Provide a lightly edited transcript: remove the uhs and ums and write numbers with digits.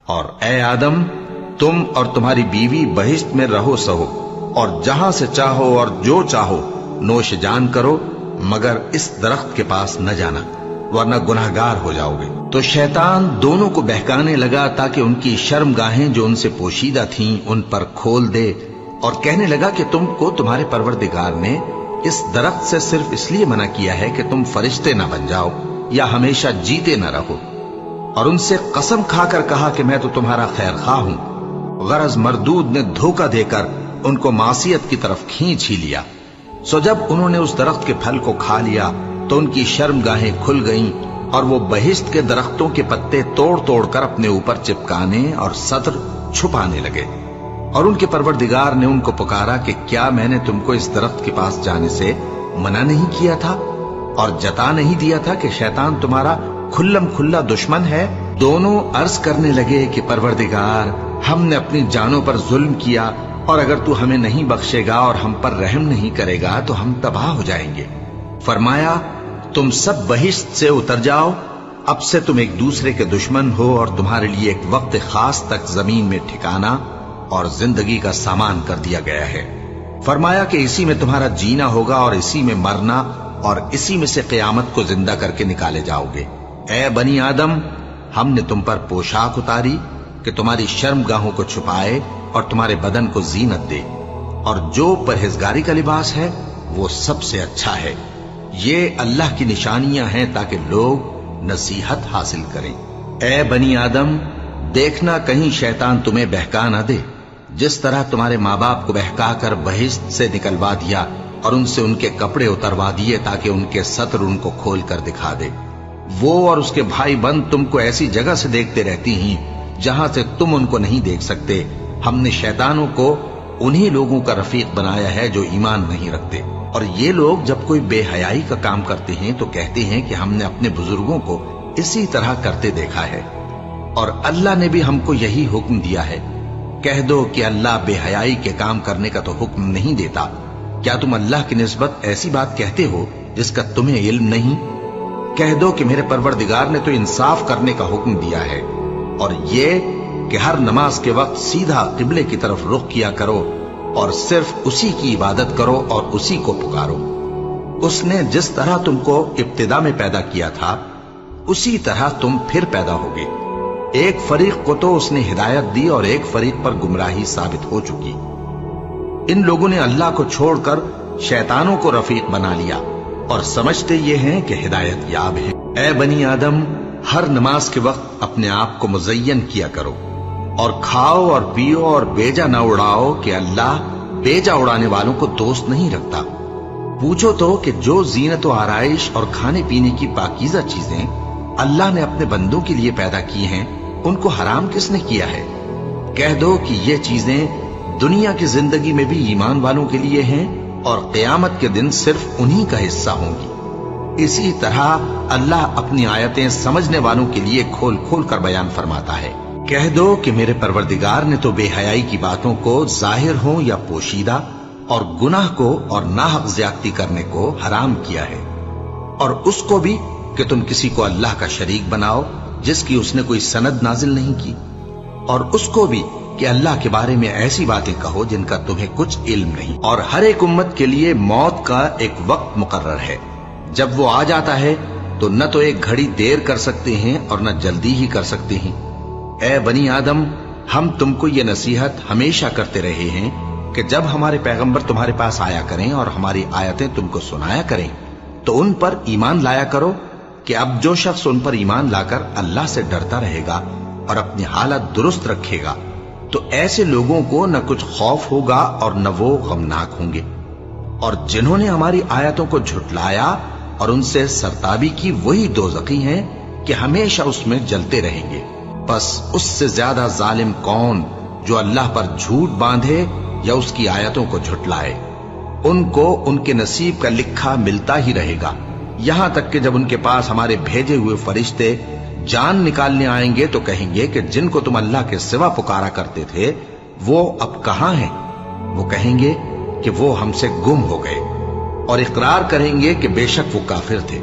اور اے آدم، تم اور تمہاری بیوی بہشت میں رہو سہو، اور جہاں سے چاہو اور جو چاہو نوش جان کرو، مگر اس درخت کے پاس نہ جانا ورنہ گناہگار ہو جاؤ گے۔ تو شیطان دونوں کو بہکانے لگا تاکہ ان کی شرمگاہیں جو ان سے پوشیدہ تھیں ان پر کھول دے، اور کہنے لگا کہ تم کو تمہارے پروردگار نے اس درخت سے صرف اس لیے منع کیا ہے کہ تم فرشتے نہ بن جاؤ یا ہمیشہ جیتے نہ رہو۔ اور ان سے قسم کھا کر کہا کہ میں تو تمہارا خیر خواہ ہوں۔ غرض مردود نے دھوکہ دے کر ان کو معصیت کی طرف کھینچ ہی لیا۔ سو جب انہوں نے اس درخت کے پھل کو کھا لیا تو ان کی شرمگاہیں کھل گئیں، اور وہ بہشت کے درختوں کے پتے توڑ توڑ کر اپنے اوپر چپکانے اور سطر چھپانے لگے۔ اور ان کے پروردگار نے ان کو پکارا کہ کیا میں نے تم کو اس درخت کے پاس جانے سے منع نہیں کیا تھا اور جتا نہیں دیا تھا کہ شیطان تمہارا کھلم کھلا دشمن ہے؟ دونوں عرض کرنے لگے کہ پروردگار، ہم نے اپنی جانوں پر ظلم کیا، اور اگر تو ہمیں نہیں بخشے گا اور ہم پر رحم نہیں کرے گا تو ہم تباہ ہو جائیں گے۔ فرمایا، تم سب بہشت سے اتر جاؤ، اب سے تم ایک دوسرے کے دشمن ہو، اور تمہارے لیے ایک وقت خاص تک زمین میں ٹھکانا اور زندگی کا سامان کر دیا گیا ہے۔ فرمایا کہ اسی میں تمہارا جینا ہوگا اور اسی میں مرنا، اور اسی میں سے قیامت کو زندہ کر کے نکالے جاؤ گے۔ اے بنی آدم، ہم نے تم پر پوشاک اتاری کہ تمہاری شرمگاہوں کو چھپائے اور تمہارے بدن کو زینت دے، اور جو پرہیزگاری کا لباس ہے وہ سب سے اچھا ہے۔ یہ اللہ کی نشانیاں ہیں تاکہ لوگ نصیحت حاصل کریں۔ اے بنی آدم، دیکھنا کہیں شیطان تمہیں بہکا نہ دے، جس طرح تمہارے ماں باپ کو بہکا کر بہشت سے نکلوا دیا اور ان سے ان کے کپڑے اتروا دیے تاکہ ان کے سطر ان کو کھول کر دکھا دے۔ وہ اور اس کے بھائی بند تم کو ایسی جگہ سے دیکھتے رہتی ہیں جہاں سے تم ان کو نہیں دیکھ سکتے۔ ہم نے شیطانوں کو انہی لوگوں کا رفیق بنایا ہے جو ایمان نہیں رکھتے، اور یہ لوگ جب کوئی بے حیائی کا کام کرتے ہیں تو کہتے ہیں کہ ہم نے اپنے بزرگوں کو اسی طرح کرتے دیکھا ہے، اور اللہ نے بھی ہم کو یہی حکم دیا ہے۔ کہہ دو کہ اللہ بے حیائی کے کام کرنے کا تو حکم نہیں دیتا۔ کیا تم اللہ کی نسبت ایسی بات کہتے ہو جس کا تمہیں علم نہیں؟ کہہ دو کہ میرے پروردگار نے تو انصاف کرنے کا حکم دیا ہے، اور یہ کہ ہر نماز کے وقت سیدھا قبلے کی طرف رخ کیا کرو اور صرف اسی کی عبادت کرو اور اسی کو پکارو۔ اس نے جس طرح تم کو ابتدا میں پیدا کیا تھا اسی طرح تم پھر پیدا ہوگے۔ ایک فریق کو تو اس نے ہدایت دی اور ایک فریق پر گمراہی ثابت ہو چکی۔ ان لوگوں نے اللہ کو چھوڑ کر شیطانوں کو رفیق بنا لیا اور سمجھتے یہ ہیں کہ ہدایت یاب ہیں۔ اے بنی آدم، ہر نماز کے وقت اپنے آپ کو مزین کیا کرو، اور کھاؤ اور پیو اور بیجا نہ اڑاؤ کہ اللہ بیجا اڑانے والوں کو دوست نہیں رکھتا۔ پوچھو تو کہ جو زینت و آرائش اور کھانے پینے کی پاکیزہ چیزیں اللہ نے اپنے بندوں کے لیے پیدا کی ہیں ان کو حرام کس نے کیا ہے؟ کہہ دو کہ یہ چیزیں دنیا کی زندگی میں بھی ایمان والوں کے لیے ہیں اور قیامت کے دن صرف انہی کا حصہ ہوں گی۔ اسی طرح اللہ اپنی آیتیں سمجھنے والوں کے لیے کھول کھول کر بیان فرماتا ہے۔ کہہ دو کہ میرے پروردگار نے تو بے حیائی کی باتوں کو ظاہر ہوں یا پوشیدہ، اور گناہ کو اور ناحق زیادتی کرنے کو حرام کیا ہے، اور اس کو بھی کہ تم کسی کو اللہ کا شریک بناؤ جس کی اس نے کوئی سند نازل نہیں کی، اور اس کو بھی کہ اللہ کے بارے میں ایسی باتیں کہو جن کا تمہیں کچھ علم نہیں۔ اور ہر ایک امت کے لیے موت کا ایک وقت مقرر ہے، جب وہ آ جاتا ہے تو نہ تو ایک گھڑی دیر کر سکتے ہیں اور نہ جلدی ہی کر سکتے ہیں۔ اے بنی آدم، ہم تم کو یہ نصیحت ہمیشہ کرتے رہے ہیں کہ جب ہمارے پیغمبر تمہارے پاس آیا کریں اور ہماری آیتیں تم کو سنایا کریں تو ان پر ایمان لایا کرو، کہ اب جو شخص ان پر ایمان لا کر اللہ سے ڈرتا رہے گا اور اپنی حالت درست رکھے گا تو ایسے لوگوں کو نہ کچھ خوف ہوگا اور نہ وہ غمناک ہوں گے۔ اور جنہوں نے ہماری آیتوں کو جھٹلایا اور ان سے سرتابی کی وہی دوزخی ہیں کہ ہمیشہ اس میں جلتے رہیں گے۔ بس اس سے زیادہ ظالم کون جو اللہ پر جھوٹ باندھے یا اس کی آیتوں کو جھٹلائے؟ ان کو ان کے نصیب کا لکھا ملتا ہی رہے گا، یہاں تک کہ جب ان کے پاس ہمارے بھیجے ہوئے فرشتے جان نکالنے آئیں گے تو کہیں گے کہ جن کو تم اللہ کے سوا پکارا کرتے تھے وہ اب کہاں ہیں؟ وہ کہیں گے کہ وہ ہم سے گم ہو گئے، اور اقرار کریں گے کہ بے شک وہ کافر تھے۔